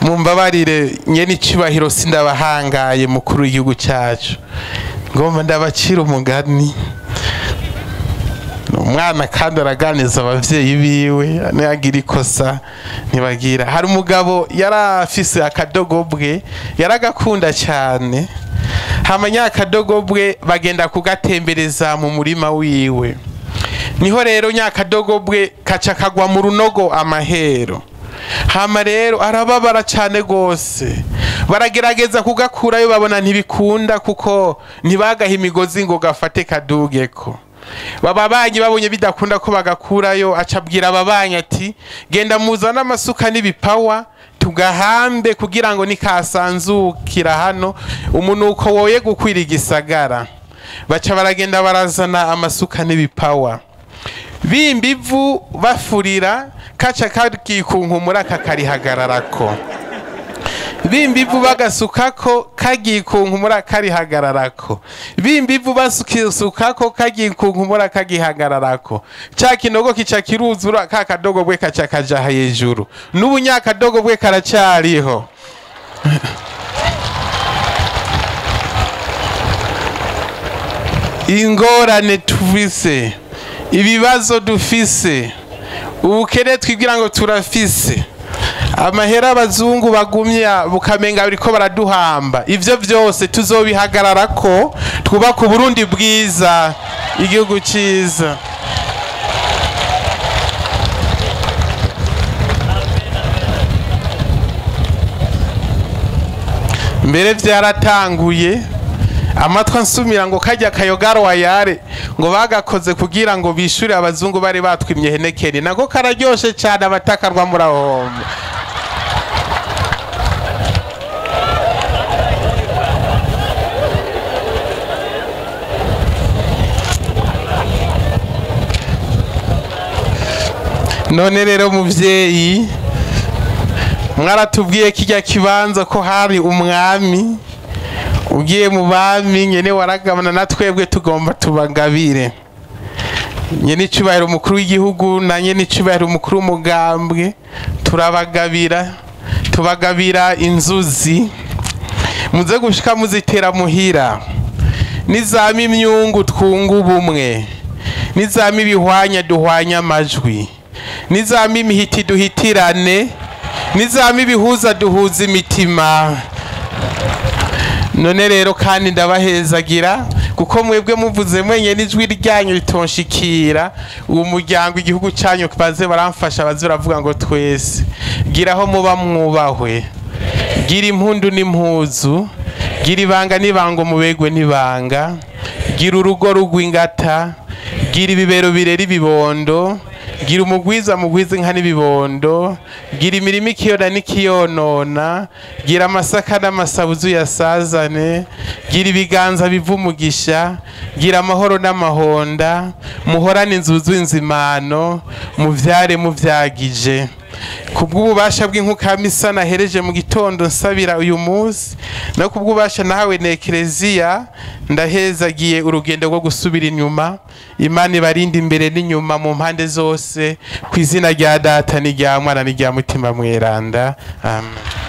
mumbabarire nyene icubahiro sindabahangaye mukuru w'igihugu cyacu ngomba ndabacira umugani umwana kandi araganiza abavyeyi biwe nagira ikosa ntibagira hari umugabo yarafise akadogobwe yaragakunda cyane hamanya akadogobwe bagenda kugatembereza mu murima wiwe niho rero nyakadogobwe kaca kagwa mu runogo amahero hama rero arababara cyane gose baragerageza kugakurayo babona ntibikunda kuko ntibagaha imigozi ngo gafate kadugeko bababanyi babonye bidakunda ko bagakurayo acabwira ababanyi ati genda muzana amasuka n'ibipawa tugahambe kugira ngo nikasanzukira hano umunuko woye gukwira igisagara baca baragenda barazana amasuka n'ibipawa bimbivu bafurira kaca kagikunkumura kakarihagararako bimbivu bagasukako kagikunkumura karihagararako bimbivu basukako kagikunkumura kagihagararako ca kinogo kica kiruzura kakadogobwe kaca kaja hejuru n'ubunyakadogobwe karacariho ingorane tufise ibibazo dufise ubukene twibwira ngo turafise amahera abazungu bagumya bukamenga biriko baraduhamba ivyo byose tuzobihagararako twubaka Burundi bwiza igihugu ciza mbere byaratanguye amatwa nsumira ngo kajya kayogaro wayare ngo bagakoze kugira ngo bishure abazungu bari batwimye henekeri nako kararyoshe cyane abatakarwa murahomba none rero muvyeyi mwaratubwiye kijya kibanza ko hari umwami ugiye mu bami nyene waragabana na twebwe tugomba tubagabire nyene icubahiro umukuru w'igihugu na nyene icubahiro umukuru w'umugambwe tubagabira inzuzi muze gushika muzitera muhira nizama imyungu twunga ubumwe nizama ibihwanya duhwanya amajwi nizama imihiti duhitirane nizama ibihuza duhuza imitima none rero kandi ndabahezagira kuko mwebwe muvuze mwenye n'ijwi ryanyu ritonshikira uwo muryango igihugu cyanyu baze baramfasha baze baravuga ngo twese giraho muba mwubahwe gira impundu n'impuzu gira ibanga n'ibanga mubegwe n'ibanga gira urugo rugwingata gira ibibero birera ibibondo gira umugwiza mugwize nka n'ibibondo gira imirimo ikiyona n'ikiyonona gira amasaka n'amasabuzu yasazane gira ibiganza biva umugisha gira amahoro n'amahonda muhorane inzuzu inzimano muvyare muvyagije kubw'ububasha bw'inkukamisana hereje mu gitondo nsabira uyu munsi no kubw'ububasha nahawe na Eklezia ndahezagiye urugendo rwo gusubira inyuma Imana ibarinde imbere n'inyuma mu mpande zose ku izina rya Data n'irya Mwana n'irya Mutima Mweranda amen.